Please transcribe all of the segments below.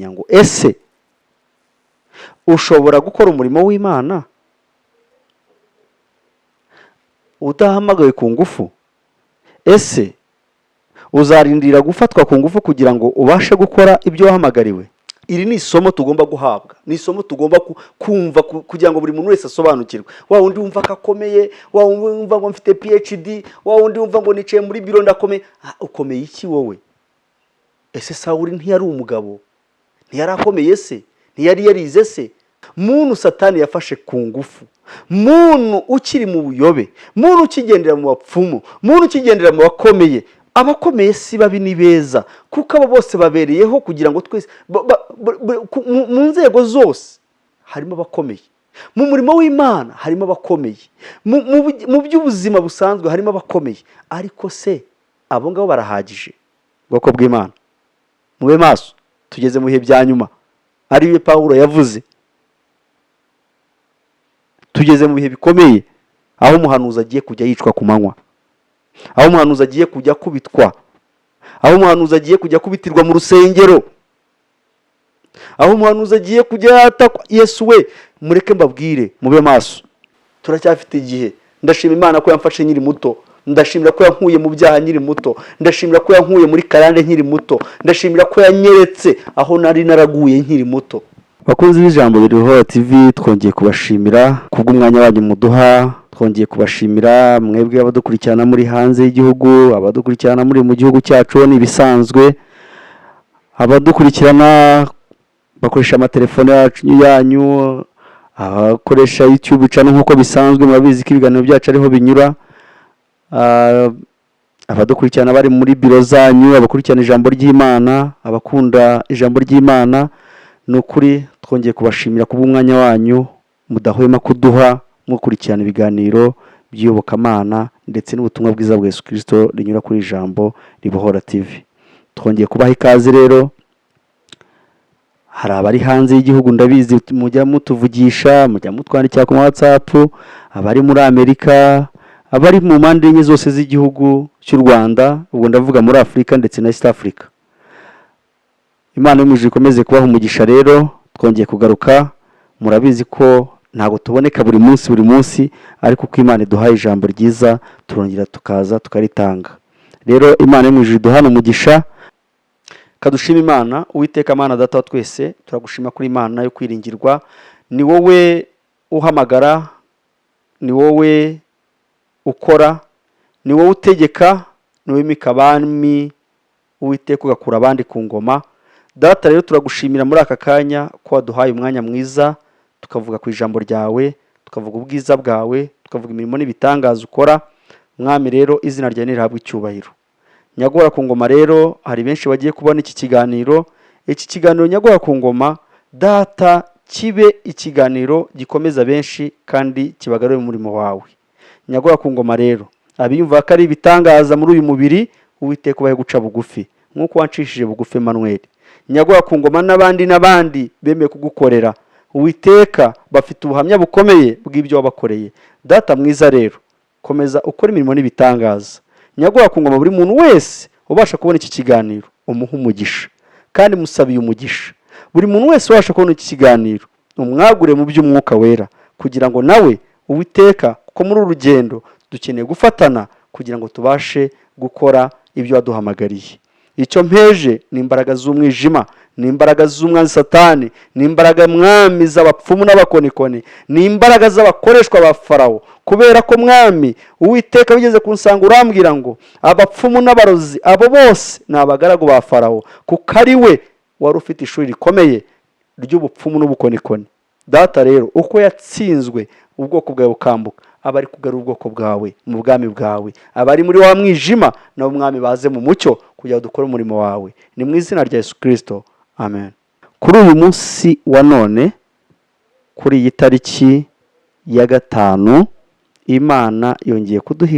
ngo ese ushobora gukora umurimo w'Imana udahamagawe ku ngufu? Ese uzarindira gufatwa ku ngufu kugira ngo ubashe gukora ibyo wahamagariwe? Iri ni isomo tugomba guhabwa, ni isomo tugomba kumva kugira ngo buri muntu wese asobanukirwe. Wa wundi wumva kakomeye, wa wundi wumva ngo mfite PhD, wa wundi wumva ngo nicaye muri biro ndakomeye. Ukomeye iki wowe? Ese Sawuli ntiyari umugabo? Ntiyari akomeye se? Ntiyari yarize se? Muntu Satani yafashe ku ngufu, muntu ukiri mu buyobe, muntu ukigendera mu bapfumu, muntu ukigendera mu bakomeye. Abakomeye si babi ni beza, kuko abo bose babereyeho kugira ngo twese mu nzego zose harimo abakomeye, mu murimo w'Imana harimo abakomeye, mu by'ubuzima busanzwe harimo abakomeye. Ariko se abo ngabo barahagije? Bwoko bw'Imana, mube maso, tugeze mu bihe bya nyuma, ari byo Pawulo yavuze. Tugeze mu bihe bikomeye, aho umuhanuzi agiye kujya yicwa ku manywa, aho umuhanuzi agiye kujya kubitwa, aho umuhanuzi agiye kujya kubitirwa mu rusengero, aho umuhanuzi agiye kujya yatakwa. Yesu we, mureke mbabwire, mube maso, turacyafite igihe. Ndashima Imana ko yamfashe nkiri muto, ndashimira ko yankuye mu byaha nkiri muto, ndashimira ko yankuye muri karande nkiri muto, ndashimira ko yanyeretse aho nari naraguye nkiri muto. Bakunzi b'Ijambo RIBOHORA TV, twongeye kubashimira kubw'umwanya wanyu muduha. Twongeye kubashimira mwebwe abadukurikirana muri hanze y'igihugu, abadukurikirana muri mu gihugu cyacu ni bisanzwe, abadukurikirana bakoresha amatelefone yanyu, abakoresha YouTube channel nk'uko bisanzwe, murabizi ko ibiganiro byacu ariho binyura. Abadukurikirana bari muri biro zanyu, abakurikirana ijambo ry'Imana, abakunda ijambo ry'Imana, nukuri twongeye kubashimira kubw'umwanya wanyu mudahwema kuduha mukurikirana ibiganiro by'iyobokamana ndetse n'ubutumwa bwiza bwa Yesu Kristo rinyura kuri Ijambo RIBOHORA TV. Twongeye kubaha ikaze rero. Hari abari hanze y'igihugu ndabizi mujya mutuvugisha, mujya mutwandikira ku WhatsApp, abari muri Amerika, abari mu mpande enye zose z'igihugu cy'u Rwanda, ubwo ndavuga muri Afrika ndetse na East Africa. Imana y'umwijuru ikomeze kubaha umugisha rero. Twongeye kugaruka, murabizi ko ntago tuboneka buri munsi, ariko uko Imana iduhaye ijambo ryiza turongera tukaza tukaritanga. Rero Imana y'umwijuru iduhana umugisha. Kadushima Imana, Uwiteka Mana Data wa twese, turagushima kuri Imana yo kwiringirwa. Ni wowe uhamagara, ni wowe ukora, ni wowe utegeka, ni wowe mikabami, Uwiteka ugakura abandi ku ngoma. Data rero turagushimira muri aka kanya ko waduhaye umwanya mwiza, tukavuga ku ijambo ryawe, tukavuga ubwiza bwawe, tukavuga imirimo n'ibitangaza ukora. Mwami rero, izina ryawe nirihabwe icyubahiro. Nyagora ku ngoma rero, hari benshi bagiye kubona iki kiganiro. Iki kiganiro nyagora ku ngoma, Data, kibe ikiganiro gikomeza benshi kandi kibagarure mu murimo wawe. Nyagora ku ngoma rero, abiyumva ko ari ibitangaza muri uyu mubiri, Uwiteka ubahe guca bugufi nk'uko wancishije bugufi Emmanuel. Nyagora ku ngoma n'abandi bemeye kugukorera, Uwiteka bafite ubuhamya bukomeye bw'ibyo wabakoreye. Data mwiza rero, komeza ukora imirimo n'ibitangaza. Nyagora ku ngoma buri muntu wese ubasha kubona iki kiganiro, umuha umugisha kandi musabiye umugisha. Buri muntu wese ubasha kubona iki kiganiro, umwagure mu by'umwuka wera, kugira ngo nawe Uwiteka, kuko muri uru rugendo dukeneye gufatana kugira ngo tubashe gukora ibyo waduhamagariye. Icyo mpeje ni imbaraga z'umwijima, ni imbaraga z'umwanzi Satani, ni imbaraga mwami z'abapfumu n'abakonikoni, ni imbaraga z'abakoreshwa ba Farawo. Kubera ko mwami Uwiteka bigeze kunsanga urambwira ngo abapfumu n'abarozi abo bose ni abagaragu ba Farawo, kuko ari we wari ufite ishuri rikomeye ry'ubupfumu n'ubukonikoni. Data rero, uko yatsinzwe ubwoko bwawe bukambuka, abari kugarura ubwoko bwawe mu bwami bwawe, abari muri wa mwijima na umwami baze mu mucyo kugira dukore umurimo wawe. Ni mu izina rya Yesu Kristo, amen. Kuri uyu munsi wa none, kuri iyi tariki ya 5, Imana yongeye kuduha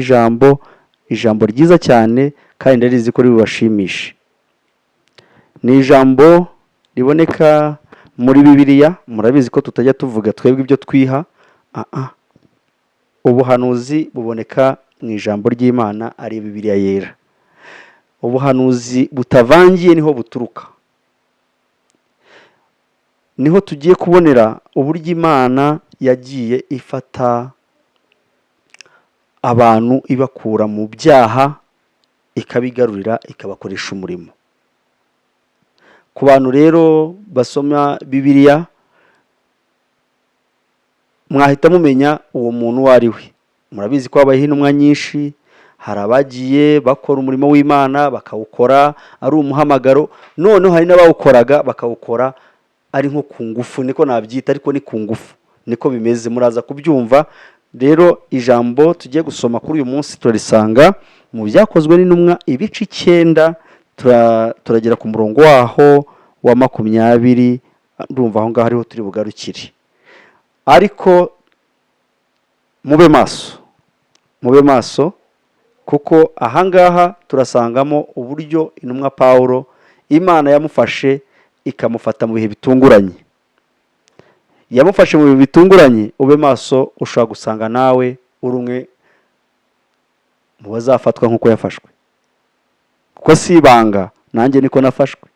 ijambo ryiza cyane kandi ndarizi ko ribashimisha. Ni ijambo riboneka muri Bibiliya. Murabizi ko tutajya tuvuga twebwe ibyo twiha. Ubuhanuzi buboneka mu ijambo ry'Imana, ari Bibiliya yera. Ubuhanuzi butavangiye niho buturuka. niho tugiye kubonera uburyo Imana yagiye ifata abantu ibakura mu byaha ikabigarurira ikabakoresha umurimo. Ku bantu rero basoma Bibiliya, mwahita mumenya uwo muntu uwo ari we. Murabizi ko habayeho intumwa nyinshi, hari abagiye bakora umurimo w'Imana bakawukora ari umuhamagaro, noneho hari n'abawukoraga bakawukora ari nko ku ngufu, niko nabyita, ariko ni ku ngufu, niko bimeze, muraza kubyumva. Rero ijambo tugiye gusoma kuri uyu munsi turarisanga mu Byakozwe n'Intumwa ibice 9, turagera ku murongo waho wa 20. Ndumva aho ngaho ariho turi bugarukire. Ariko mube maso kuko ahangaha turasangamo uburyo intumwa Pawulo Imana yamufashe ikamufata mu bihe bitunguranye. Yamufashe mu bihe bitunguranye. Ube maso, ushobora gusanga nawe uri umwe mu bazafatwa nk'uko yafashwe, kuko si ibanga, nanjye niko nafashwe.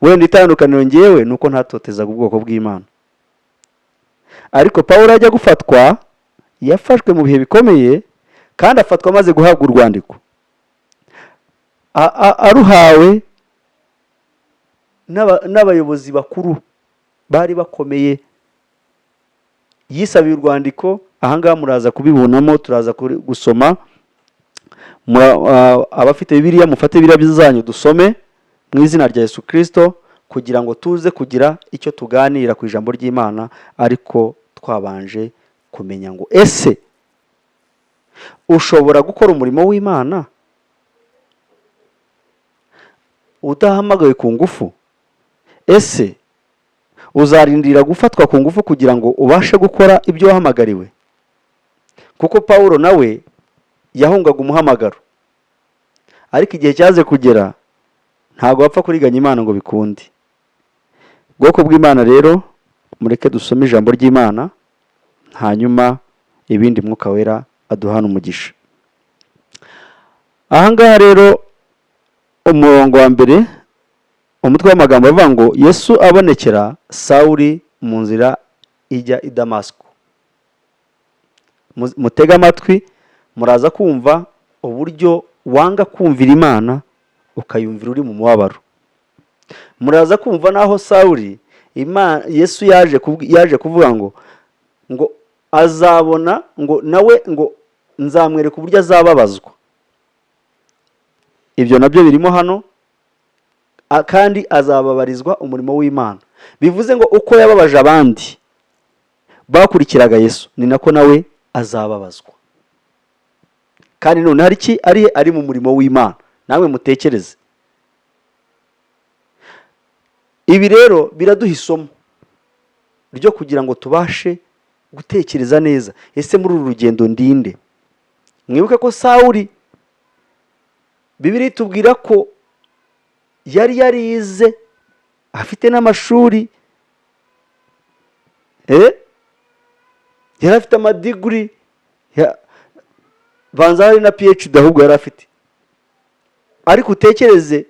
Wenda itandukaniro ngewe nuko ntatotezaga ubwoko bw'Imana. Ariko Pawulo ajya gufatwa yafashwe mu bihe bikomeye, kandi afatwa amaze guhabwa urwandiko, aruhawe n'abayobozi bakuru bari bakomeye. Yisabiye urwandiko, ahangaha muraza kubibonamo, turaza gusoma. Abafite Bibiliya mufate Bibiliya zanyu dusome mu izina rya Yesu Kristo, kugira ngo tuze kugira icyo tuganira ku ijambo ry'Imana. Ariko twabanje kumenya ngo ese ushobora gukora umurimo w'Imana udahamagawe ku ngufu? Ese uzarindira gufatwa ku ngufu kugira ngo ubashe gukora ibyo wahamagariwe? Kuko Pawulo nawe yahungaga umuhamagaro, ariko igihe cyaze kugera ntabwo bapfa kuriganya Imana ngo bikunde. Ubwoko bw'Imana rero, mureke dusome ijambo ry'Imana, hanyuma ibindi Mwuka Wera aduhana umugisha. Ahangaha rero umurongo wa mbere, umutwe w'amagambo avuga ngo Yesu abonekera Sawuli mu nzira ijya i Damasiko. Mutega amatwi, muraza kumva uburyo wanga kumvira Imana ukayumvira uri mu mubabaro. Muraza kumva naho Sawuli Yesu yaje kuvuga ngo azabona, ngo nawe ngo nzamwereka uburyo azababazwa. Ibyo nabyo birimo hano, kandi azababarizwa umurimo w'Imana. Bivuze ngo uko yababaje abandi bakurikiraga Yesu, ni nako nawe azababazwa. Kandi none hari ari mu murimo w'Imana. Nawe mutekereze. Ibi rero biraduha isomo ryo kugira ngo tubashe gutekereza neza, ese muri uru rugendo ndinde? Mwibuke ko Sawuli, Bibiliya itubwira ko yari yarize, afite n'amashuri, yari afite amadiguri, banza hari na PhD ahubwo yari afite. Ariko utekereze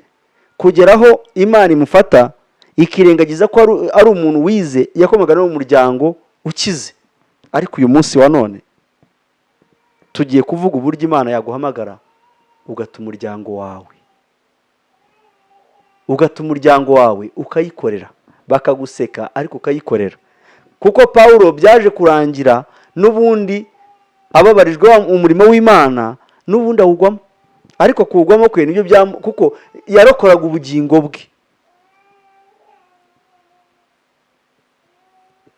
kugeraho Imana imufata ikirengagiza ko ari umuntu wize, yakomaga no mu muryango ukize. Ariko uyu munsi wa none tugiye kuvuga uburyo Imana yaguhamagara ugata umuryango wawe ukayikorera, bakaguseka ariko ukayikorera. Kuko Pawulo byaje kurangira n'ubundi ababarijwe umurimo w'Imana, n'ubundi awugwamo. Ariko kuwugwamo kwe nibyo kuko yarokoraga ubugingo bwe.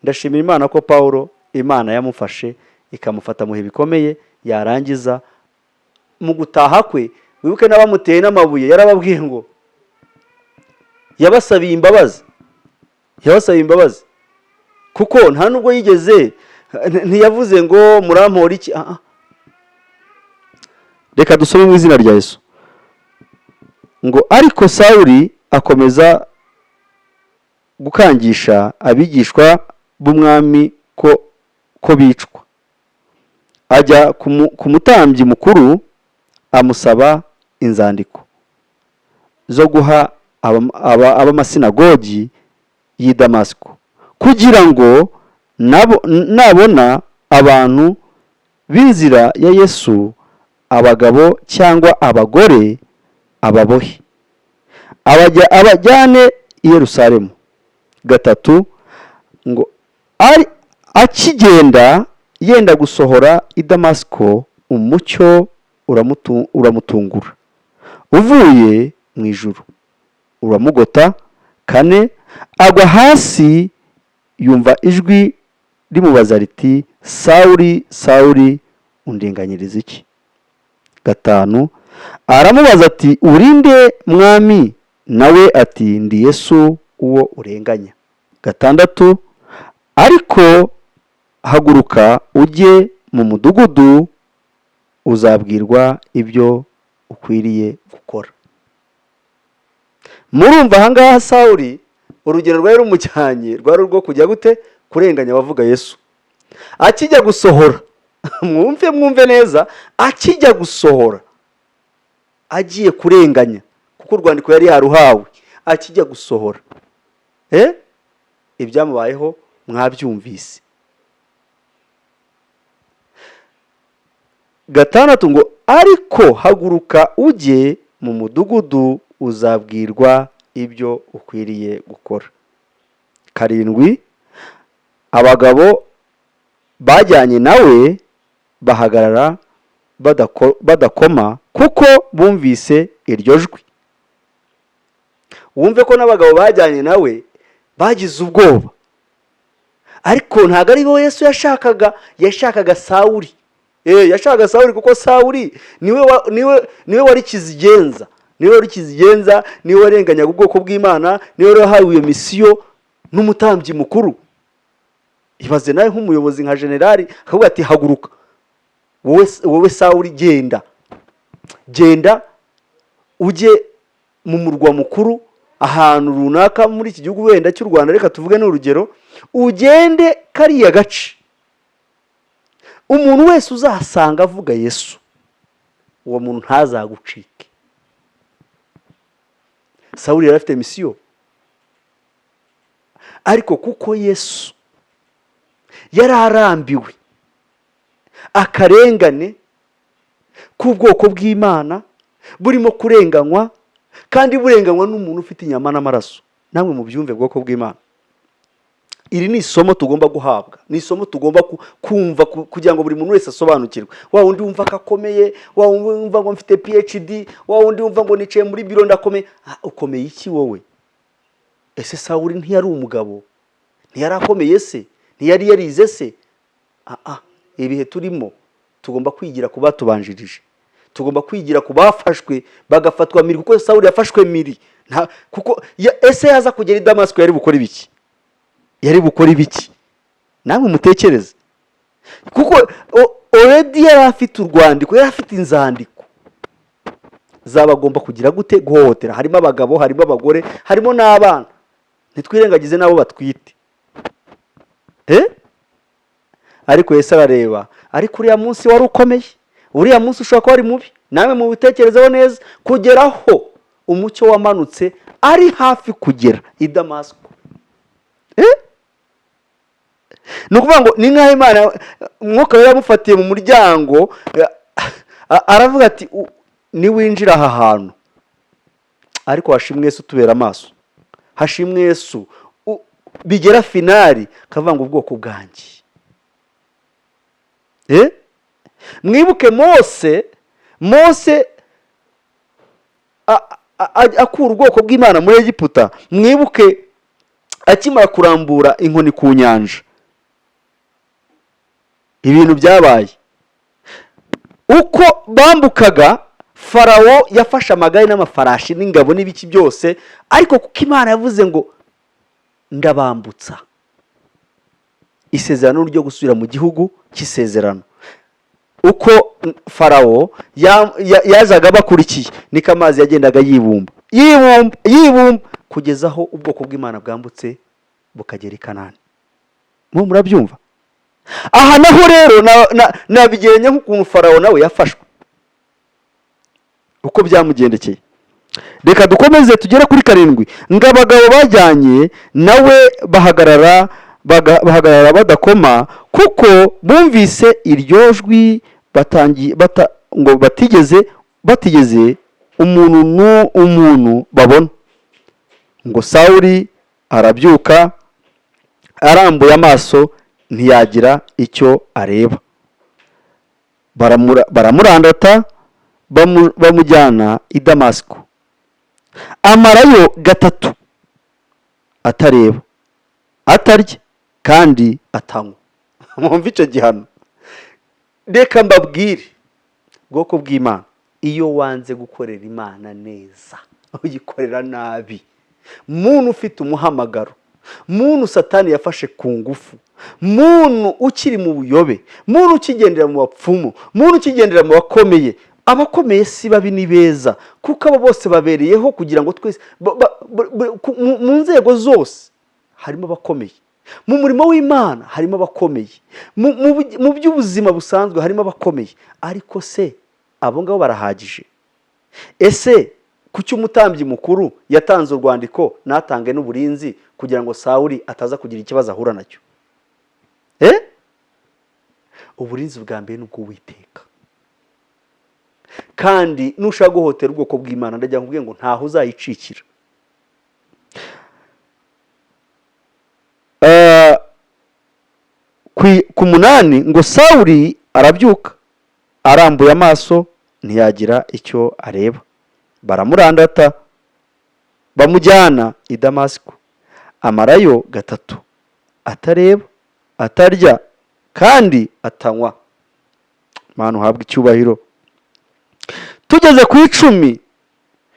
Ndashimira Imana ko Pawulo Imana yamufashe ikamufata mu bihe bikomeye, yarangiza mu gutaha kwe, wibuke n'abamuteye n'amabuye yarababwiye ngo yabasabiye imbabazi, kuko nta nubwo yigeze, ntiyavuze ngo murampora iki. Reka dusome mu izina rya Yesu. Ngo ariko Sawuli akomeza gukangisha abigishwa b'umwami ko bicwa. Ajya ku mutambyi mukuru amusaba inzandiko zo guha ab'amasinagogi y'i Damasiko, kugira ngo nabona abantu b'inzira ya Yesu, abagabo cyangwa abagore, ababohe, abajyane i Yerusalemu. 3 ngo akigenda yenda gusohora i Damasiko, umucyo uramutungura uvuye mu ijuru, uramugota. 4 agwa hasi, yumva ijwi rimubaza riti, Sawuli, Sawuli, undenganyiriza iki? 5 aramubaza ati, urinde mwami? Nawe ati, ndi Yesu uwo urenganya. 6 ariko haguruka ujye mu mudugudu, uzabwirwa ibyo ukwiriye gukora. Murumva ahangaha Sawuli urugero rwari rumujyanye rwari rwo kujya gute? Kurenganya abavuga Yesu. Akijya gusohora mwumve neza, akijya gusohora agiye kurenganya, kuko urwandiko yari yaruhawe. Akijya gusohora ibyamubayeho mwabyumvise. 6 ngo ariko haguruka ujye mu mudugudu, uzabwirwa ibyo ukwiriye gukora. 7 abagabo bajyanye nawe bahagarara badakoma, kuko bumvise iryo jwi. Wumve ko n'abagabo bajyanye nawe bagize ubwoba, ariko ntago ari bo Yesu yashakaga Sawuli. Yashakaga Sawuli kuko Sawuli niwe wari kizigenza, niwe warenganyaga ubwoko bw'Imana, niwe wari wahawe iyo misiyo n'umutambyi mukuru. Ibaze nawe nk'umuyobozi nka generali akavuga ati, haguruka wowe Sawuli, genda ujye mu murwa mukuru ahantu runaka muri iki gihugu wenda cy'u Rwanda, reka tuvuge n'urugero, ugende kariya gace. Umuntu wese uzasanga avuga Yesu, uwo muntu ntazagucike. Sawuli yari afite misiyo, ariko kuko Yesu yari arambiwe akarengane k'ubwoko bw'Imana burimo kurenganywa, kandi burenganywa n'umuntu ufite inyama n'amaraso. Namwe mubyumve bwoko bw'Imana. Iri ni isomo tugomba guhabwa, ni isomo tugomba kumva kugira ngo buri muntu wese asobanukirwe. Wa wundi wumva akakomeye, wa wundi wumva ngo mfite PhD, wa wundi wumva ngo nicaye muri biro ndakomeye. Ukomeye iki wowe? Ese Sawuli ntiyari umugabo? Ntiyari akomeye se? Ntiyari yarize se? Ibihe turimo tugomba kwigira ku batubanjirije, tugomba kwigira ku bafashwe bagafatwa miri, kuko Sawuli yafashwe miri. Kuko ese yaza kugera i Damasiko yari bukora ibiki? Namwe mutekereze, kuko already yari afite urwandiko, yari afite inzandiko zabagomba kugira gute? Guhohotera. Harimo abagabo, harimo abagore, harimo n'abana. Ntitwirengagize nabo batwite. Ariko Yesu arareba, ariko uriya munsi wari ukomeye, uriya munsi ushobora kuba ari mubi. Namwe mu bitekerezeho neza, kugeraho umucyo wamanutse ari hafi kugera i Damasiko. Nukuvuga ngo ni nkaho Imana Mwuka Wera yamufatiye mu muryango, aravuga ati, niwinjira aha hantu, ariko hashimwe Yesu tubera amaso, hashimwe Yesu bigera finali, kavuga ngo ubwoko bwanjye. Mwibuke Mose akura ubwoko bw'Imana muri Egiputa. Mwibuke akimara kurambura inkoni ku nyanja, ibintu byabaye. Uko bambukaga, Farawo yafashe amagare n'amafarashi n'ingabo n'ibiki byose, ariko kuko Imana yavuze ngo ndabambutsa, isezerano ryo gusubira mu gihugu cy'isezerano. Uko Farawo yazaga bakurikiye, niko amazi yagendaga yibumba kugeza aho ubwoko bw'Imana bwambutse bukagera i Kanani. Murabyumva? Aha naho rero nabigerenya nk'ukuntu Farawo nawe yafashwe, uko byamugendekeye. reka dukomeze tugere kuri 7. ngo abagabo bajyanye nawe bahagarara badakoma, kuko bumvise iryo jwi ngo batigeze umuntu babona. ngo Sawuli arabyuka, arambuye amaso ntiyagira icyo areba. baramurandata bamujyana i Damasiko, amarayo 3 atareba, atarya kandi atanywa. Mwumva icyo gihano. Reka mbabwire bwoko bw'Imana, iyo wanze gukorera Imana neza uyikorera nabi, muntu ufite umuhamagaro, muntu Satani yafashe ku ngufu, muntu ukiri mu buyobe, muntu ukigendera mu bapfumu, muntu ukigendera mu bakomeye. Abakomeye si babi ni beza, kuko abo bose babereyeho kugira ngo twese mu nzego zose harimo abakomeye, mu murimo w'Imana harimo abakomeye, mu by'ubuzima busanzwe harimo abakomeye. Ariko se abo ngabo barahagije? Ese kuki umutambyi mukuru yatanze urwandiko natange n'uburinzi kugira ngo Sawuli ataza kugira ikibazo ahura nacyo? Uburinzi bwa mbere n'ubw'Uwiteka. Kandi nushaka guhotera ubwoko bw'Imana, ndajya nkubwiye ngo ntaho uzayicikira. Ku 8 ngo Sawuli arabyuka, arambuye amaso ntiyagira icyo areba. Baramurandata bamujyana i Damasiko, amarayo 3 atareba, atarya kandi atanywa. Mana uhabwe icyubahiro. Tugeze ku 10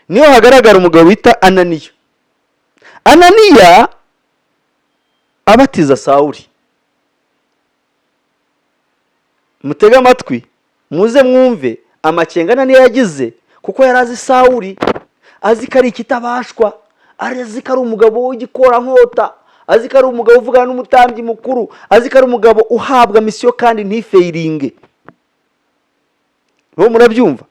niyo hagaragara umugabo wita Ananiya. Ananiya abatiza Sawuli. Mutega amatwi muze mwumve amakenga Ananiya yagize, kuko yarazi Sawuli, azi ko ari ikitabashwa, azi ko ari umugabo w'igikora nkota, azi ko ari umugabo uvugana n'umutambyi mukuru, azi ko ari umugabo uhabwa misiyo kandi ntifeiringe. Bo murabyumva?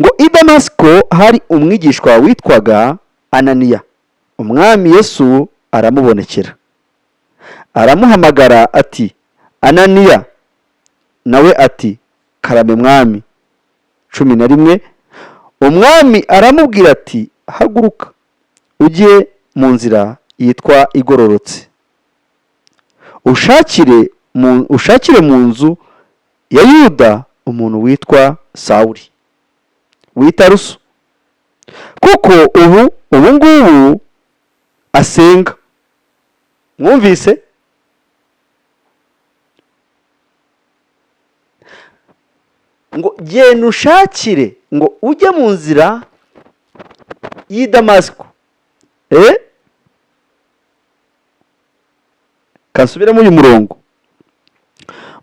Ngo i Damasiko hari umwigishwa witwaga Ananiya. Umwami Yesu aramubonekera, aramuhamagara ati, Ananiya. Nawe ati, karame mwami. 11. Umwami aramubwira ati, haguruka ujye mu nzira yitwa igororotse, ushakire mu nzu ya Yuda umuntu witwa Sawuli w'i Taruso, kuko ubu ngubu asenga. Mwumvise? Ngo genda ushakire, ngo ujye mu nzira y'i Damasiko. Kansubiramo uyu murongo.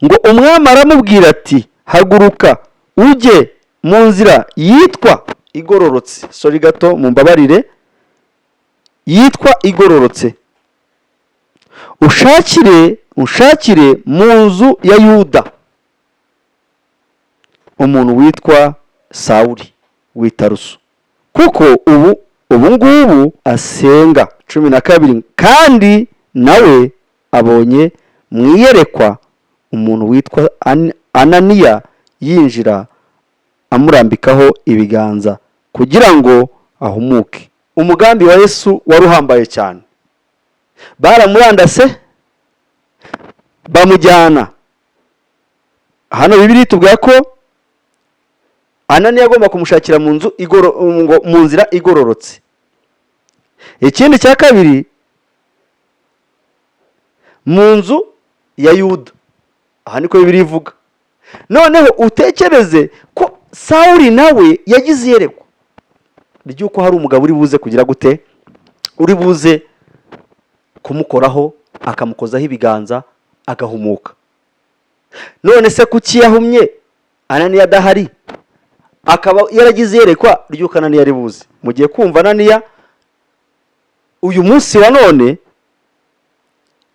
Ngo umwami aramubwira ati, haguruka ujye mu nzira yitwa igororotse. Sorry gato mumbabarire. Yitwa igororotse, ushakire mu nzu ya Yuda umuntu witwa Sawuli w'i Taruso, kuko ubu ngubu asenga. 12. kandi nawe abonye mwiyerekwa umuntu witwa Ananiya yinjira amurambikaho ibiganza kugira ngo ahumuke. Umugambi wa Yesu wari uhambaye cyane. Baramurandase bamujyana. Hano Bibiliya itubwira ko Ananiya agomba kumushakira mu nzira igororotse. Ikindi cya kabiri, mu nzu ya Yuda. Aha niko Bibiliya ivuga. Noneho utekereze ko Sawuli nawe yagize iyerekwa ry'uko hari umugabo uri buze kugira gute, uri buze kumukoraho akamukozaho ibiganza agahumuka. None se kuki yahumye Ananiya adahari, akaba yaragize iyerekwa ry'uko Ananiya ari buze? Mugiye kumva Ananiya uyu munsi wa none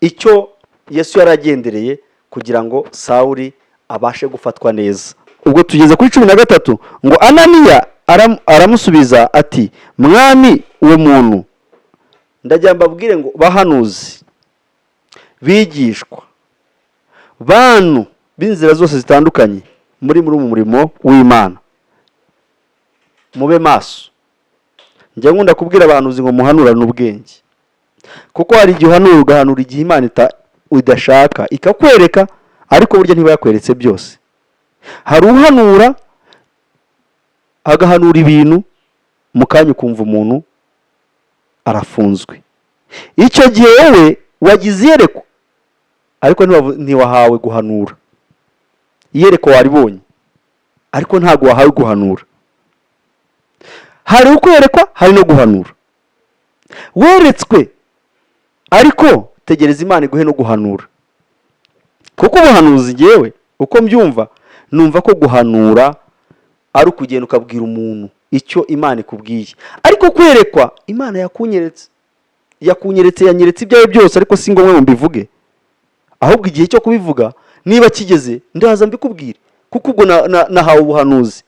icyo Yesu yaragendereye kugira ngo Sawuli abashe gufatwa neza. ubwo tugeze kuri 13 ngo Ananiya aramusubiza ati mwami uwo muntu ndagira mbabwire ngo bahanuzi bigishwa bantu b'inzira zose zitandukanye muri murimo w'Imana mube maso. Njya nkunda kubwira abahanuzi ngo muhanurane ubwenge, kuko hari igihe uhanura igihe Imana idashaka ikakwereka, ariko burya ntiba yakweretse byose. Hari uhanura agahanura ibintu mu kanya ukumva umuntu arafunzwe. Icyo gihe wowe wagize iyerekwa ariko ntiwahawe guhanura. Iyerekwa waribonye ariko ntago wahawe guhanura. Hari ukwerekwa, hari no guhanura. Weretswe ariko tegereza Imana iguhe no guhanura. Kuko ubuhanuzi ngewe uko mbyumva numva ko guhanura ari ukugenda ukabwira umuntu icyo Imana ikubwiye. Ariko kwerekwa Imana yanyeretse ibyawe byose, ariko si ngombwa ngo mbivuge. Ahubwo igihe cyo kubivuga niba kigeze ndaza mbikubwire, kuko ubwo nahawe ubuhanuzi,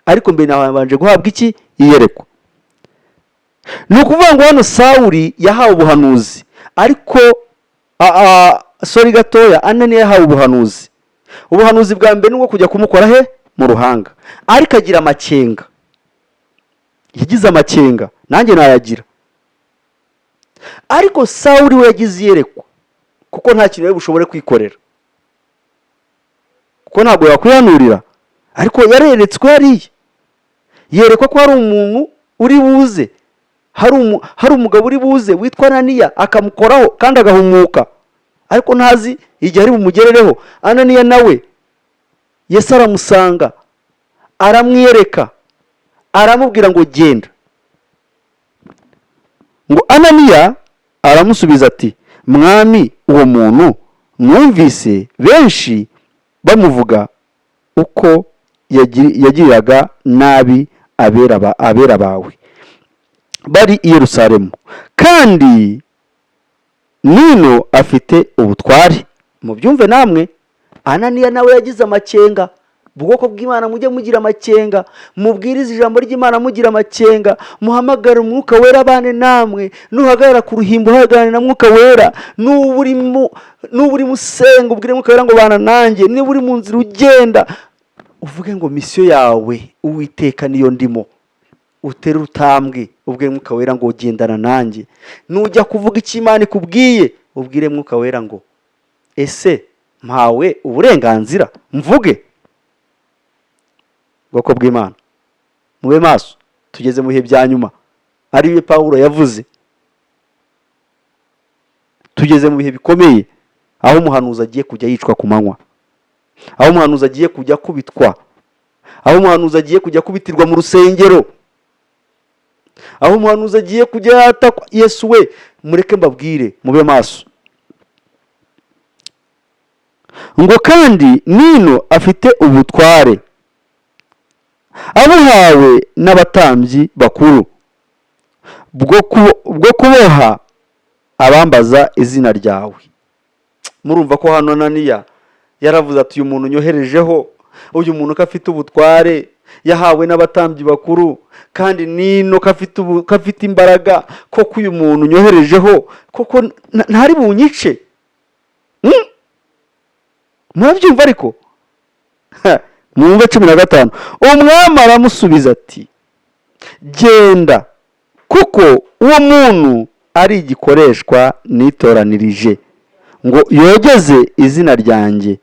ariko mbere nabanje guhabwa iki? Iyerekwa. Ni ukuvuga ngo hano Sawuli yahawe ubuhanuzi, ariko gatoya Ananiya yahawe ubuhanuzi. Ubuhanuzi bwa mbere nubwo kujya kumukora he? Mu ruhanga. Ariko agira amakenga. Yagize amakenga, nanjye nayagira. Ariko Sawuli we yagize iyerekwa, kuko nta kintu bushobore kwikorera, kuko ntabwo yakwihanurira. Ariko yareretswe hariya, yerekwa ko hari umuntu uri buze, hari umugabo uri buze witwa Ananiya akamukoraho kandi agahumuka, ariko ntazi igihe ari bumugerereho. Ananiya nawe Yesu aramusanga, aramwiyereka, aramubwira ngo genda. Ngo Ananiya aramusubiza ati mwami uwo muntu mwumvise benshi bamuvuga uko yagiriraga nabi abera bawe bari i Yerusalemu, kandi nino afite ubutware. Mubyumve namwe, Ananiya nawe yagize amakenga. Ubwoko bw'Imana mujye mugira amakenga, mubwirize ijambo ry'Imana mugira amakenga, muhamagara umwuka wera abane namwe. Nuhagarara ku ruhimbo uhagarare na mwuka wera. Nuburi musenga ubwire mwuka wera ngo bana nanjye. Niba uri mu nzira ugenda uvuge ngo misiyo yawe Uwiteka niyo ndimo, utere utambwe ubwire mwuka wera ngo ugendana nanjye. Nujya kuvuga icyo Imana ikubwiye ubwire mwuka wera ngo ese mpawe uburenganzira mvuge. Ubwoko bw'Imana mube maso, tugeze mu bihe bya nyuma. Ari byo Pawulo yavuze, tugeze mu bihe bikomeye, aho umuhanuzi agiye kujya yicwa ku manywa, aho umuhanuzi agiye kujya kubitwa, aho umuhanuzi agiye kujya kubitirwa mu rusengero, aho umuhanuzi agiye kujya yatakwa. Yesu we, mureke mbabwire mube maso. Ngo kandi nino afite ubutware abuhawe n'abatambyi bakuru bwo kuboha abambaza izina ryawe. Murumva ko hano Ananiya yaravuze ati uyu muntu nyoherejeho, uyu muntu ko afite ubutware, yahawe n'abatambyi bakuru, kandi nino ko afite imbaraga, koko uyu muntu nyoherejeho koko ntari bunyice. Murabyumva ariko? Mwumve 15. Umwami aramusubiza ati genda, kuko uwo muntu ari igikoreshwa nitoranirije ngo yogeze izina ryanjye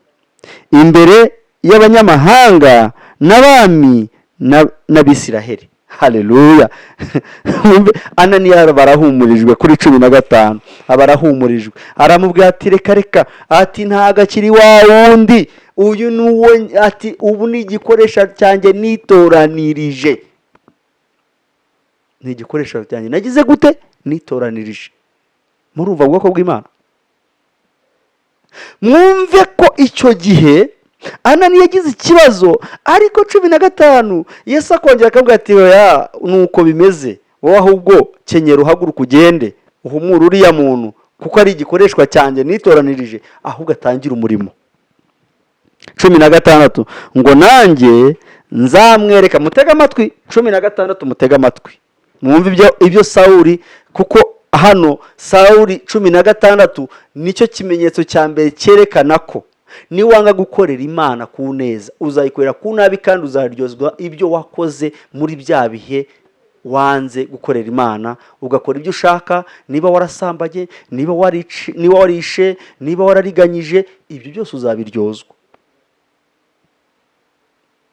imbere y'abanyamahanga n'abami n'Abisiraheli. Haleluya. Ananiya barahumurijwe kuri 15. Abarahumurijwe, aramubwira ati reka ati ntago akiri wa wundi, uyu nuwo, ati ubu ni igikoresho cyanjye nitoranirije. Ni igikoresho cyanjye nagize gute? Nitoranirije. Murumva ubwoko bw'Imana? Mwumve ko icyo gihe Ananiya yagize ikibazo, ariko 15 Yesu akongera akambwira ati oya, nuko bimeze, wowe ahubwo kenyera uhaguruka ugende uhumura uriya muntu, kuko ari igikoreshwa cyanjye nitoranirije, ahubwo atangira umurimo. 16 ngo nanjye nzamwereka, mutega amatwi, 16 mutega amatwi mwumve ibyo Sawuli, kuko hano Sawuli 16 nicyo kimenyetso cya mbere cyerekana ko niwanga gukorera Imana ku neza uzayikorera ku nabi, kandi uzaryozwa ibyo wakoze muri bya bihe wanze gukorera Imana, ugakora ibyo ushaka. Niba warasambanye, niba warishe, niba warariganyije, ibyo byose uzabiryozwa.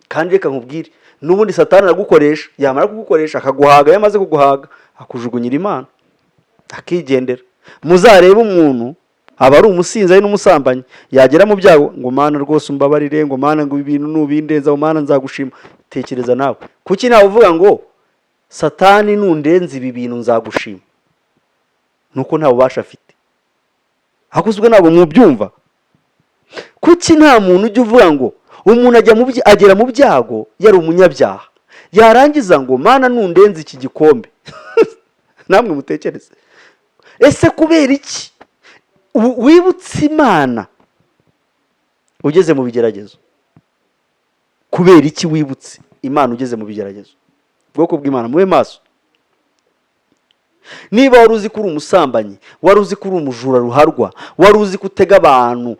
Kandi reka nkubwire, n'ubundi Satani aragukoresha, yamara kugukoresha akaguhaga, yamaze kuguhaga akujugunyira Imana akigendera. Muzarebe umuntu aba ari umusinzi, ari n'umusambanyi, yagera mu byago ngo Mana rwose umbabarire, ngo Mana ngo ibintu nubindeza, ngo Mana nzagushima. Tekereza nawe, kuki nawe uvuga ngo Satani nundenze ibi bintu nzagushima? Nuko nta bubasha afite. Hakuzwe nabo mubyumva. Kuki nta muntu ujya uvuga ngo umuntu agera mu byago yari umunyabyaha, yarangiza ngo Mana nundenze iki gikombe? Namwe mutekereze, ese kubera iki wibutse Imana ugeze mu bigeragezo? Kubera iki wibutse Imana ugeze mu bigeragezo? Bwoko bw'Imana mube maso. Niba wari uzi ko uri umusambanyi, wari uzi ko uri umujura ruharwa, wari uzi kutega abantu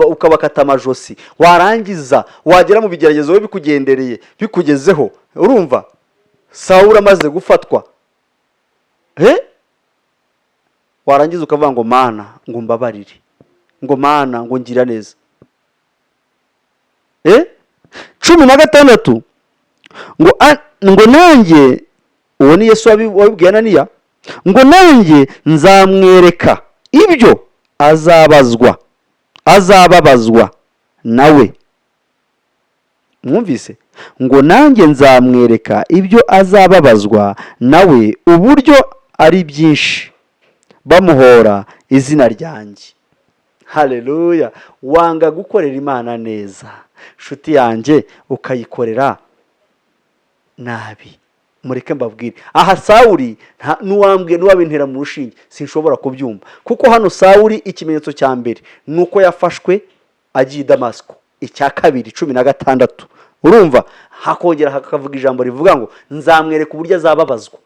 ukabakata amajosi, warangiza wagera mu bigeragezo we bikugendereye bikugezeho, urumva Sawuli amaze gufatwa, warangiza ukavuga ngo Mana ngo mbabarire, ngo Mana ngo ngira neza. 16 ngo nanjye, uwo ni Yesu wabibwiye Ananiya, ngo nanjye nzamwereka ibyo azababazwa nawe. Mwumvise? Ngo nanjye nzamwereka ibyo azababazwa nawe, uburyo ari byinshi bamuhora izina ryanjye. Haleluya! Wanga gukorera Imana neza, nshuti yanjye, ukayikorera nabi. Mureke mbabwire, aha Sawuli nuwabintera mu rushinge sinshobora kubyumva, kuko hano Sawuli ikimenyetso cya mbere nuko yafashwe agiye i Damasiko, icya kabiri 16 urumva, hakongera hakavuga ijambo rivuga ngo nzamwereka uburyo azababazwa,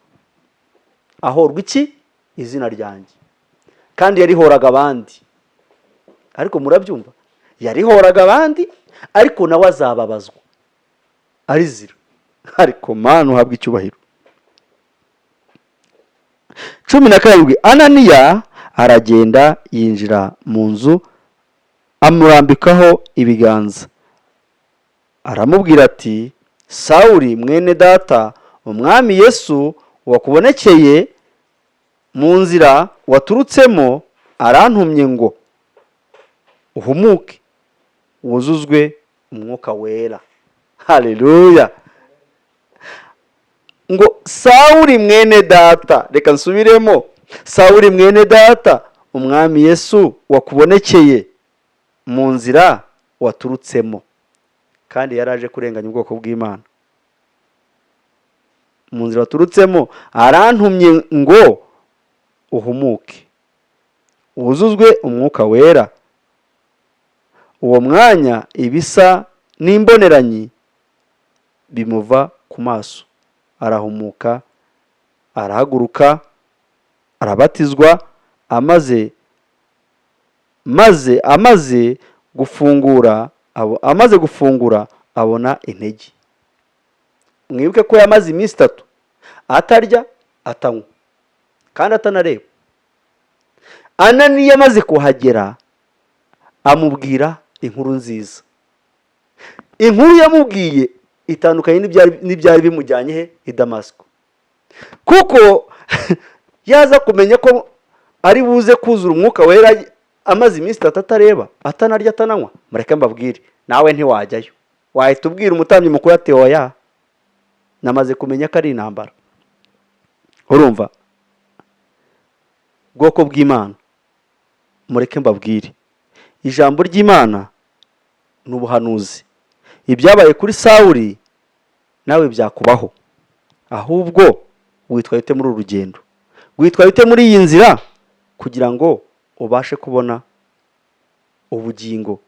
ahorwa iki? Izina ryanjye. Kandi yarihoraga abandi, ariko murabyumva, yarihoraga abandi ariko nawe azababazwa arizira. Ariko Mana uhabwa icyubahiro. 17 Ananiya aragenda yinjira mu nzu, amurambikaho ibiganza, aramubwira ati, Sawuli mwene data, umwami Yesu wakubonekeye mu nzira waturutsemo arantumye ngo uhumuke wuzuzwe umwuka wera. Haleluya! Ngo Sawuli mwene data, reka nsubiremo, Sawuli mwene data, umwami Yesu wakubonekeye mu nzira waturutsemo. Kandi yaraje kurenganya ubwoko bw'Imana. Mu nzira waturutsemo arantumye ngo uhumuke wuzuzwe umwuka wera. Uwo mwanya ibisa n'imboneranyi bimuva ku maso, arahumuka, arahaguruka, arabatizwa, amaze gufungura abona intege. Mwibuke ko yamaze iminsi 3 atarya atanywa kandi atanareba. Ananiya amaze kuhagera amubwira inkuru nziza. Inkuru yamubwiye itandukanye n'ibyari bimujyanye he i Damasiko, kuko yaza kumenya ko ari buze kuzura umwuka wera amaze iminsi 3 atareba, atanarya atananywa. Mureke mbabwire, nawe ntiwajyayo, wahita ubwira umutambyi mukuru ati oya, namaze kumenya ko ari intambara. Urumva? Bwoko bw'Imana, mureke mbabwire, ijambo ry'Imana ni ubuhanuzi. Ibyabaye kuri Sawuli nawe byakubaho, ahubwo witwaye ute muri uru rugendo? Witwaye ute muri iyi nzira kugira ngo ubashe kubona ubugingo?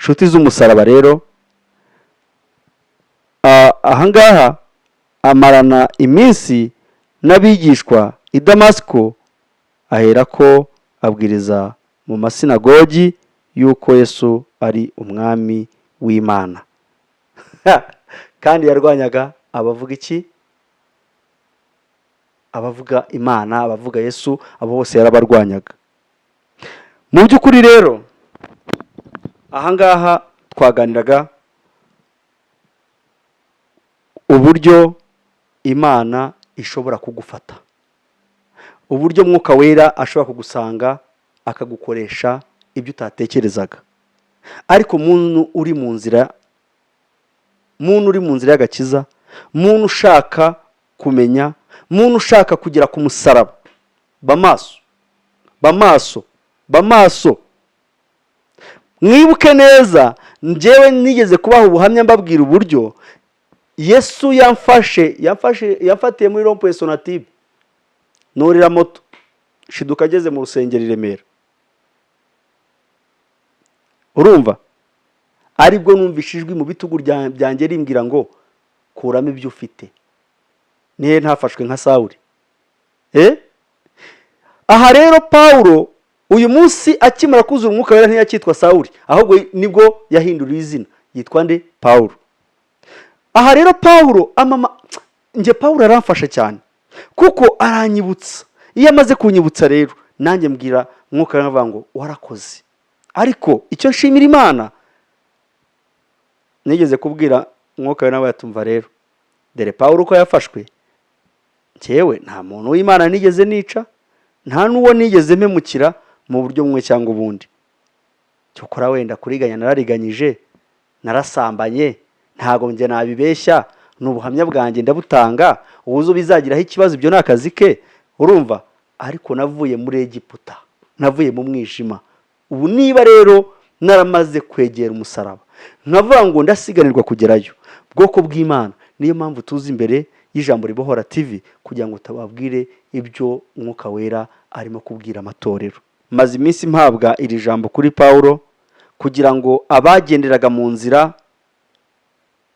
nshuti z'umusaraba rero, ahangaha amarana iminsi n'abigishwa i Damasiko, ahera ko abwiriza mu masinagogi yuko Yesu ari umwami w'Imana. Kandi yarwanyaga abavuga iki? Abavuga Imana, abavuga Yesu, abo bose yarabarwanyaga. Mu by'ukuri rero ahangaha twaganiraga uburyo Imana ishobora kugufata, uburyo Mwuka Wera ashobora kugusanga akagukoresha ibyo utatekerezaga. Ariko muntu uri mu nzira y'agakiza, muntu ushaka kumenya, muntu ushaka kugera ku musaraba, bamaso. Mwibuke neza, njyewe nigeze kubaha ubuhamya mbabwira uburyo Yesu yamfatiye muri rompuwe Sonatube, nurira moto, shiduka ageze mu rusengero i Remera. Urumva? Aribwo numvishe ijwi mu bitugu byanjye rimbwira ngo kuramo ibyo ufite. Nihe ntafashwe nka Sawuli? Aha rero Pawulo uyu munsi akimara kuzura Umwuka Wera ntiyakitwa Sawuli, ahubwo nibwo yahinduriye izina, yitwa nde? Pawulo. Aha rero Pawulo nje Pawulo aramfasha cyane kuko aranyibutsa. Iyo amaze kunyibutsa rero nanjye mbwira Mwuka Wera avuga ngo warakoze. Ariko icyo nshimira Imana, nigeze kubwira Mwuka Wera nawe yatumva rero, dore Pawulo ko yafashwe, njyewe nta muntu w'Imana nigeze nica, nta n'uwo nigeze mpemukira mu buryo bumwe cyangwa ubundi. Cyokora wenda kuriganya narariganyije, narasambanye, ntago njye nabibeshya, n'ubuhamya bwanjye ndabutanga, ubuzo bizagiraho ikibazo, ibyo nakazi ke. Urumva? Ariko navuye muri Egiputa, navuye mu mwijima. Ubu niba rero naramaze kwegera umusaraba, nkavuga ngo ndasiganirwa kugerayo, bwoko bw'Imana, niyo mpamvu tuzi imbere y'Ijambo Ribohora TV kugira ngo tababwire ibyo Mwuka Wera arimo kubwira amatorero. Maze iminsi mpabwa iri jambo kuri Pawulo kugira ngo abagenderaga mu nzira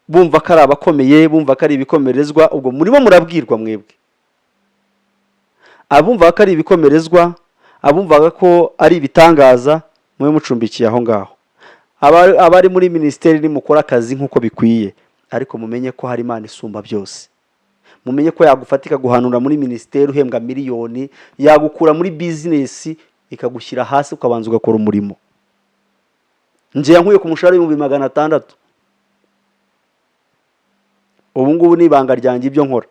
bumva ko ari abakomeye, bumva ko ari ibikomerezwa, ubwo murimo murabwirwa mwebwe. Abumva ko ari ibikomerezwa, abumvaga ko ari ibitangaza, mwe mucumbikiye aho ngaho. Abari muri ministeri ni mukora akazi nk'uko bikwiye, ariko mumenye ko hari Imana isumba byose. Mumenye ko yagufatika guhanura muri ministeri uhembwa miliyoni, yagukura muri business ikagushyira hasi ukabanza ugakora umurimo. Nje yankuye ku mushahara w'600. Ubu ngubu ni ibanga ryanjye ibyo nkora.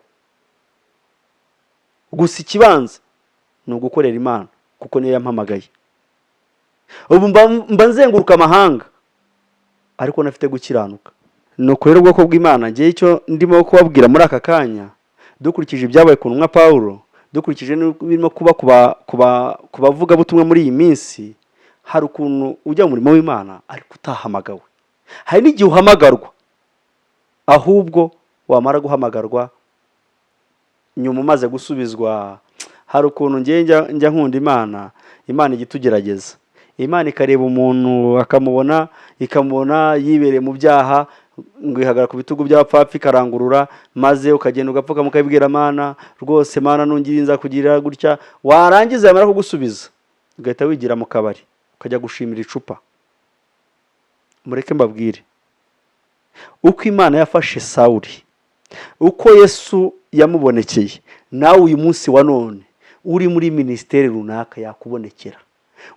Gusa ikibanza ni ugukorera Imana kuko niyo yampamagaye. Ubu mba nzenguruka amahanga ariko nafite gukiranuka. Nuko rero ubwoko bw'Imana, ngiye icyo ndimo kubabwira muri aka kanya, dukurikije ibyabaye ku ntumwa Pawulo, dukurikije n'ibirimo kubavuga butumwa muri iyi minsi, hari ukuntu ujya mu murimo w'Imana ariko utahamagawe. Hari n'igihe uhamagarwa, ahubwo wamara guhamagarwa nyuma umaze gusubizwa. Hari ukuntu njya nkunda Imana igitugerageza. Imana ikareba umuntu akamubona, ikamubona yibereye mu byaha, ngo ihagara ku bitugu by'abapfapfa ikarangurura, maze ukagenda ugapfuka mukabibwira Mana, rwose Mana nungiri nza kugira gutya. Warangiza yamara kugusubiza ugahita wigira mu kabari ukajya gushimira icupa. Mureke mbabwire uko Imana yafashe Sawuli, uko Yesu yamubonekeye, nawe uyu munsi wa none uri muri ministeri runaka yakubonekera,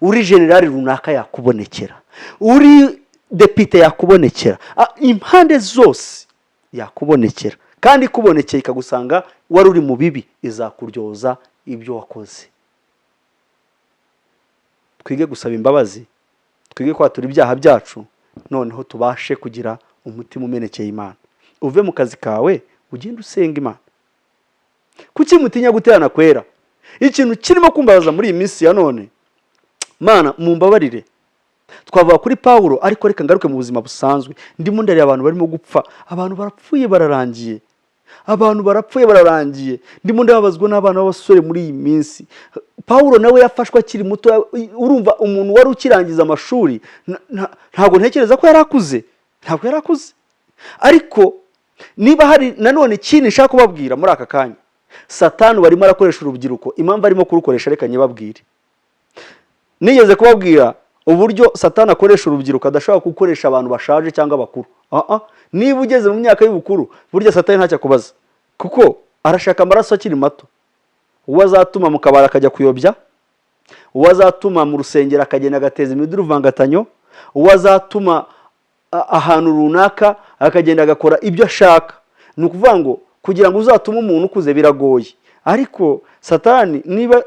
uri generali runaka yakubonekera, uri depite yakubonekera, impande zose yakubonekera. Kandi kubonekeye ikagusanga wari uri mu bibi, izakuryoza ibyo wakoze. Twige gusaba imbabazi, twige kwatura ibyaha byacu, noneho tubashe kugira umutima umenekeye Imana. Uve mu kazi kawe ugende usenga Imana. Kuki mutinya guterana kwera? Ikintu kirimo kumbabaza muri iyi minsi ya none, Mana mumbabarire. Twavuga kuri Pawulo, ariko reka ngaruke mu buzima busanzwe. Ndimo ndareba abantu barimo gupfa, abantu barapfuye bararangiye, abantu barapfuye bararangiye. Ndimo ndababazwa n'abana b'abasore muri iyi minsi. Pawulo nawe yafashwe akiri muto. Urumva umuntu wari ukirangiza amashuri ntabwo ntekereza ko yarakuze, ntabwo yarakuze. Ariko niba hari nanone ikindi nshaka kubabwira muri aka kanya, Satani barimo arakoresha urubyiruko. Impamvu arimo kurukoresha reka nyibabwire. Nigeze kubabwira uburyo Satani akoresha urubyiruko adashobora gukoresha abantu bashaje cyangwa abakuru. Niba ugeze mu myaka y'ubukuru burya Satani ntacyo kubaza, kuko arashaka amaraso akiri mato. Uwo azatuma mu kabara akajya kuyobya, uwo azatuma mu rusengero akagenda agateza imiduruvangatanyo, uwo azatuma ahantu runaka akagenda agakora ibyo ashaka. Ni ukuvuga ngo kugira ngo uzatume umuntu ukuze biragoye. Ariko Satani niba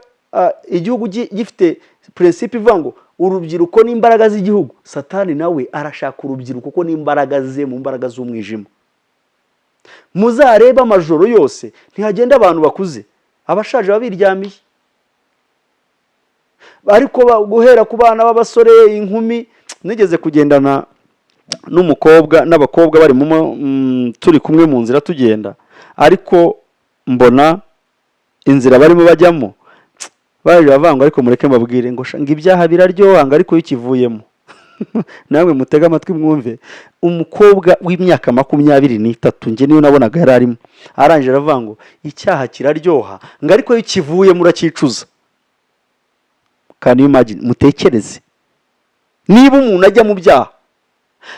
igihugu gifite principe ivuga ngo urubyiruko n'imbaraga z'igihugu, Satani nawe arashaka urubyiruko ko n'imbaraga ze mu mbaraga z'umwijima. Muzareba amajoro yose ntihagenda abantu bakuze, abashaje babiryamiye. Ariko guhera ku bana b'abasore, inkumi. Nigeze kugendana n'umukobwa n'abakobwa bari turi kumwe mu nzira tugenda, ariko mbona inzira barimo bajyamo baje bavanga, ariko mureke mbabwire ngo ibyaha biraryohanga ariko yikivuyemo. Namwe mutega amatwi mwumve. Umukobwa w'imyaka 23 nge niyo nabonaga yararimo, arangije aravuga ngo icyaha kiraryoha ngo ariko yikivuye murakicuza. Can you imagine? Mutekereze niba umuntu ajya mu byaha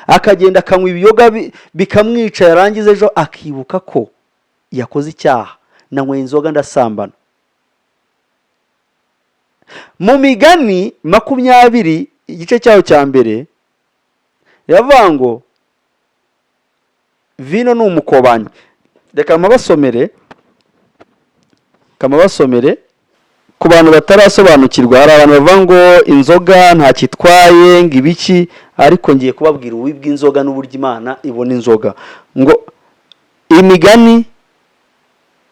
akagenda akanywa ibiyoga bikamwica, yarangiza ejo akibuka ko yakoze icyaha, nanywe inzoga ndasambana. Mu Migani 20 igice cyaho cya mbere yavuga ngo vino ni umukobanyi. Reka kamabasomere ku bantu batarasobanukirwa. Hari abantu bavuga ngo inzoga nta kitwaye ngo ibiki, ariko ngiye kubabwira ububi bw'inzoga n'uburyo Imana ibona inzoga. Ngo Imigani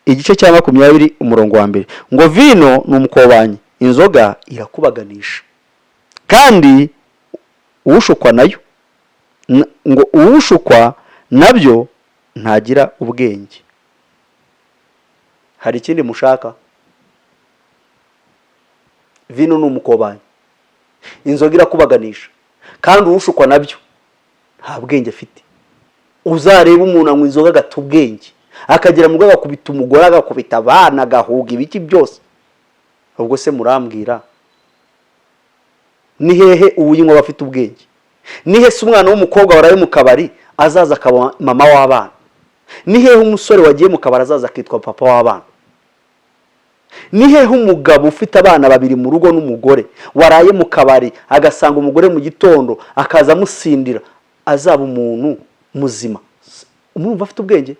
igice cya 20 umurongo wa mbere ngo vino ni umukobanyi, inzoga irakubaganisha, kandi uwushukwa nayo ngo uwushukwa nabyo ntagira ubwenge. Hari ikindi mushaka? Vino ni umukobanyi, inzoga irakubaganisha, kandi uwushukwa nabyo nta bwenge afite. Uzareba umuntu anywa inzoga agata ubwenge, akagera mu rwego akubita umugore, agakubita abana, agahuga ibiki byose. Ubwo se murambwira ni hehe ubuyinywa bafite ubwenge? Ni hehe se umwana w'umukobwa waraye mu kabari azaza akaba mama w'abana? Ni hehe umusore wagiye mu kabari azaza akitwa papa w'abana? Ni hehe umugabo ufite abana babiri mu rugo n'umugore waraye mu kabari agasanga umugore mu gitondo akaza amusindira azaba umuntu muzima? Umurumva afite ubwenge?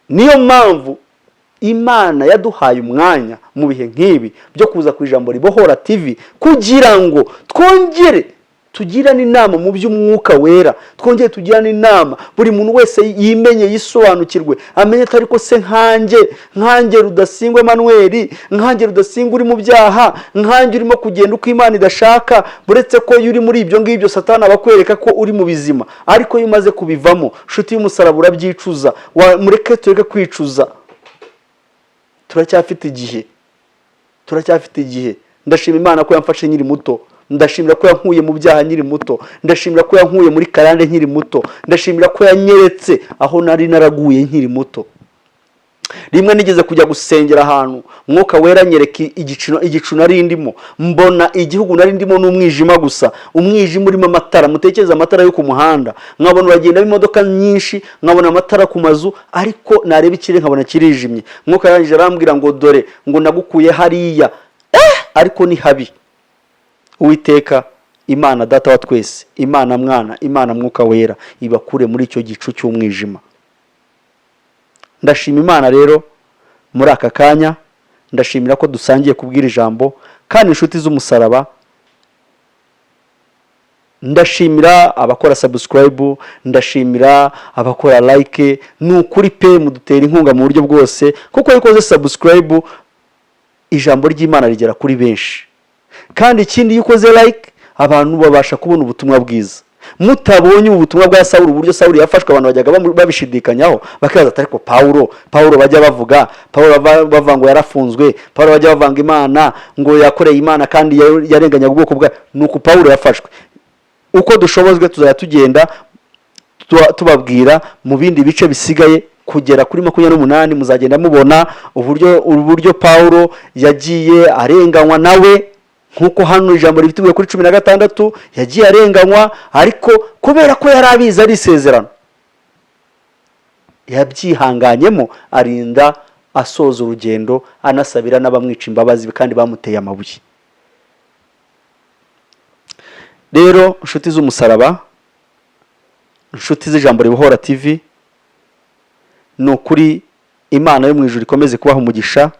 Niyo mpamvu Imana yaduhaye umwanya mu bihe nk'ibi byo kuza ku Ijambo Ribohora TV, kugira ngo twongere tugirane inama mu by'umwuka wera, twongere tugirane inama, buri muntu wese yimenye, yisobanukirwe, amenye atari ko se nkanjye Rudasingwa Emmanuel, nkanjye Rudasingwa uri mu byaha, nkanjye urimo kugenda uko Imana idashaka. Buretse ko yuri muri ibyo ngibyo Satani abakwereka ko uri mu bizima, ariko iyo umaze kubivamo, nshuti y'umusaraba urabyicuza. Mureke tureke kwicuza, turacyafite igihe. Ndashima Imana ko yamfashe nkiri muto, ndashimira ko yankuye mu byaha nkiri muto, ndashimira ko yankuye muri karande nkiri muto, ndashimira ko yanyeretse aho nari naraguye nkiri muto. Rimwe nigeze kujya gusengera ahantu, Mwuka Wera nyereka igicu nari ndimo, mbona igihugu nari ndimo n'umwijima gusa, umwijima urimo amatara. Mutekereza amatara yo ku muhanda, nkabona uragenda imodoka nyinshi, nkabona amatara ku mazu, ariko nareba ikirere nkabona kirijimye. Mwuka yarangije arambwira ngo dore ngo nagukuye hariya, ariko ni habi. Uwiteka Imana Data wa twese, Imana Mwana, Imana Mwuka Wera ibakure muri icyo gicu cy'umwijima. Ndashima Imana rero muri aka kanya, ndashimira ko dusangiye kubwira ijambo, kandi inshuti z'umusaraba ndashimira abakora subscribe, ndashimira abakora like. Nukuri pe mudutera inkunga mu buryo bwose, kuko iyo ukoze subscribe ijambo ry'Imana rigera kuri benshi, kandi ikindi iyo ukoze like abantu babasha kubona ubutumwa bwiza. mutabonye ubutumwa bwa Sawuli, uburyo Sawuli yafashwe abantu bajyaga babishidikanyaho bakibaza ati ariko Paulo bajya bavuga, Paulo bavuga ngo yarafunzwe, Paulo bajya bavanga Imana ngo yakoreye Imana kandi yarenganyaga ubwoko bwa, nuko Paulo yafashwe. Uko dushobozwe tuzaya tugenda tubabwira mu bindi bice bisigaye kugera kuri 28 muzagenda mubona uburyo Paulo yagiye arenganywa nawe, nkuko hano ijambo ribituye kuri 16 yagiye arenganywa, ariko kubera ko yarabiza ari isezerano yabyihanganyemo arinda asoza urugendo, anasabira n'abamwica imbabazi kandi bamuteye amabuye. Rero inshuti z'umusaraba, inshuti z'ijambo ribohora TV, no kuri Imana yo mu ijuru ikomeze kubaha umugisha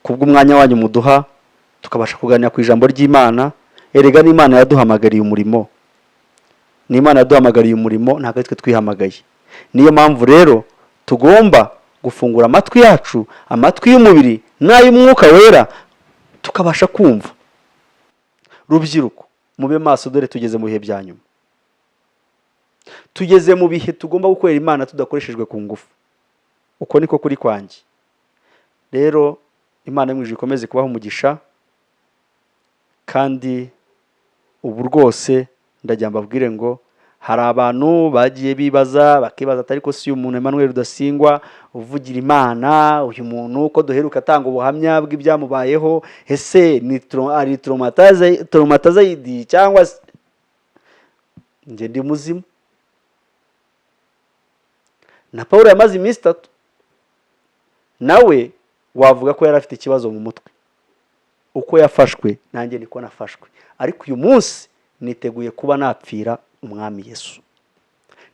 kubw'umwanya wanyu muduha tukabasha kuganira ku ijambo ry'Imana. Erega n'Imana yaduhamagariye umurimo, n'Imana yaduhamagariye umurimo, ntabwo twe twihamagaye. Niyo mpamvu rero tugomba gufungura amatwi yacu, amatwi y'umubiri n'ay'umwuka wera, tukabasha kumva. Rubyiruko, mube maso, dore tugeze mu bihe bya nyuma. Tugeze mu bihe tugomba gukorera Imana tudakoreshejwe ku ngufu. Uko niko kuri kwanjye. Rero Imana yo mu ijuru ikomeze kubaha umugisha, kandi ubu rwose ndagira mbabwire ngo hari abantu bagiye bibaza bakibaza atari ko si umuntu Emmanuel Rudasingwa uvugira Imana, uyu muntu ko duheruka atanga ubuhamya bw'ibyamubayeho, ese ni ari traumatize cyangwa nje ndi muzima? Na Paulo yamaze iminsi 3 nawe wavuga ko yari afite ikibazo mu mutwe. Uko yafashwe nanjye niko nafashwe, ariko uyu munsi niteguye kuba napfira umwami Yesu.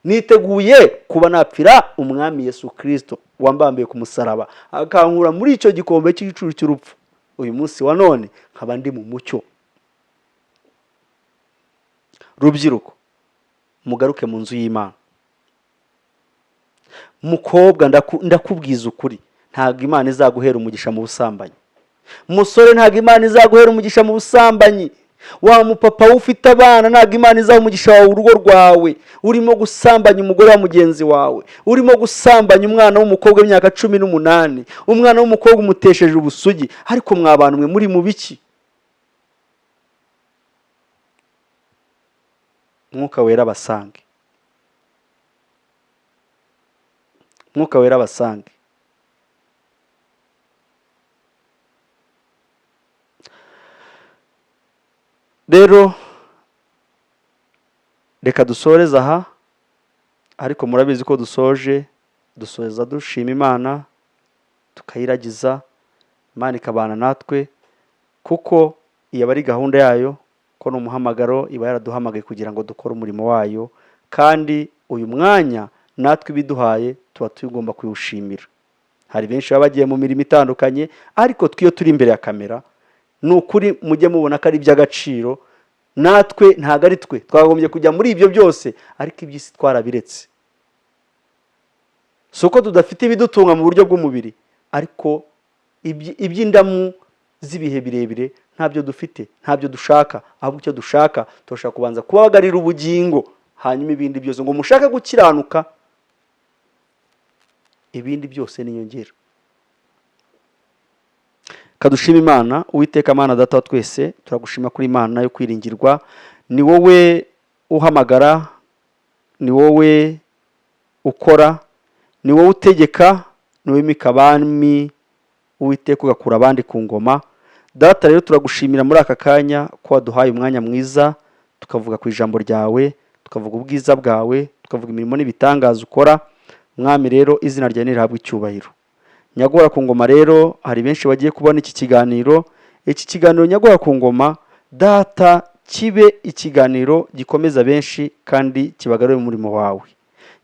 Niteguye kuba napfira umwami Yesu Kristo wambambiye ku musaraba akankura muri icyo gikombe cy'igicuru cy'urupfu. Uyu munsi wa none nkaba ndi mu mucyo. Rubyiruko, mugaruke mu nzu y'Imana. Mukobwa, ndakubwiza ukuri, ntabwo Imana izaguhera umugisha mu busambanyi. Musore, ntabwo Imana izaguhera umugisha mu busambanyi. Wa mupapa ufite abana, ntabwo Imana izaha umugisha wawe urugo rwawe urimo gusambanya umugore wa mugenzi wawe, urimo gusambanya umwana w'umukobwa w'imyaka 18, umwana w'umukobwa umutesheje ubusugi. Ariko mwabana mwe muri mu biki? Mwuka wera basange, Mwuka wera basange. Rero reka dusoreze aha, ariko murabizi ko dusoza dushima Imana, tukayiragiza, Imana ikabana natwe, kuko iyo ari gahunda yayo, ko n'umuhamagaro iba yaraduhamagaye kugira ngo dukore umurimo wayo, kandi uyu mwanya natwe biduhaye tuba tugomba kwiwushimira. Hari benshi baba bagiye mu mirimo itandukanye, ariko twiyo turi imbere ya kamera nukuri mujye mubona ko ari by'agaciro. Natwe ntago ari twe twagombye kujya muri ibyo byose, ariko iby'isi twarabiretse. Soko tudafite ibidutunga mu buryo bw'umubiri, ariko iby'indamu z'ibihe birebire ntabyo dufite, ntabyo dushaka. Ahubwo icyo dushaka, turashaka kubanza kubagarira ubugingo, hanyuma ibindi byose ngo mushaka gukiranuka, ibindi byose ni nyongera. Kadushima Imana. Uwiteka Mana data wa twese, turagushima kuri Imana yo kwiringirwa. Ni wowe uhamagara, ni wowe ukora, ni wowe utegeka, ni wowe mikabami. Uwiteka ugakura abandi ku ngoma. Data rero turagushimira muri aka kanya ko waduhaye umwanya mwiza, tukavuga ku ijambo ryawe, tukavuga ubwiza bwawe, tukavuga imirimo n'ibitangaza ukora. Mwami rero izina ryawe nirihabwe icyubahiro. Nyagora ku ngoma rero, hari benshi bagiye kubona iki kiganiro. Iki kiganiro nyagora ku ngoma, Data, kibe ikiganiro gikomeza benshi kandi kibagarure mu murimo wawe.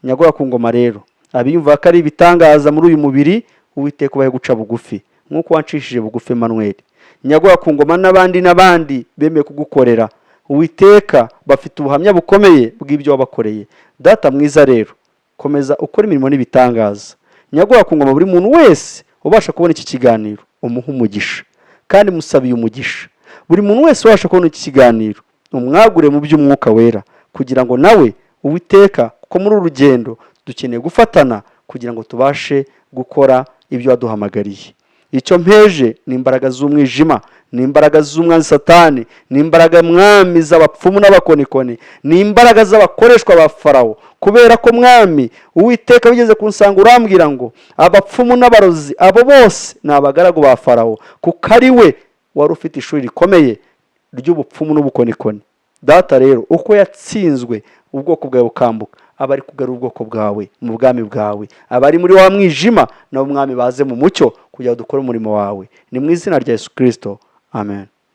Nyagora ku ngoma rero, abiyumva ko ari ibitangaza muri uyu mubiri, Uwiteka ubahe guca bugufi nk'uko wancishije bugufi Emmanuel. Nyagora ku ngoma n'abandi bemeye kugukorera, Uwiteka bafite ubuhamya bukomeye bw'ibyo wabakoreye. Data mwiza rero, komeza ukora imirimo n'ibitangaza. Nyagora ku ngoma buri muntu wese ubasha kubona iki kiganiro, umuha umugisha kandi musabiye umugisha. Buri muntu wese ubasha kubona iki kiganiro, umwagure mu by'umwuka wera, kugira ngo nawe Uwiteka, kuko muri uru rugendo dukeneye gufatana kugira ngo tubashe gukora ibyo waduhamagariye. Icyo mpeje ni imbaraga z'umwijima, ni imbaraga z'umwanzi Satani, ni imbaraga mwami z'abapfumu n'abakonikoni, ni imbaraga z'abakoreshwa ba Farawo, kubera ko mwami Uwiteka bigeze kunsanga urambwira ngo abapfumu n'abarozi abo bose ni abagaragu ba Farawo, kuko ari we wari ufite ishuri rikomeye ry'ubupfumu n'ubukonikoni. Data rero, uko yatsinzwe ubwoko bwawe bukambuka, abari kugarura ubwoko bwawe mu bwami bwawe, abari muri wa mwijima nabo mwami baze mu mucyo kugira ngo dukore umurimo wawe. Ni mu izina rya Yesu Kristo, amen.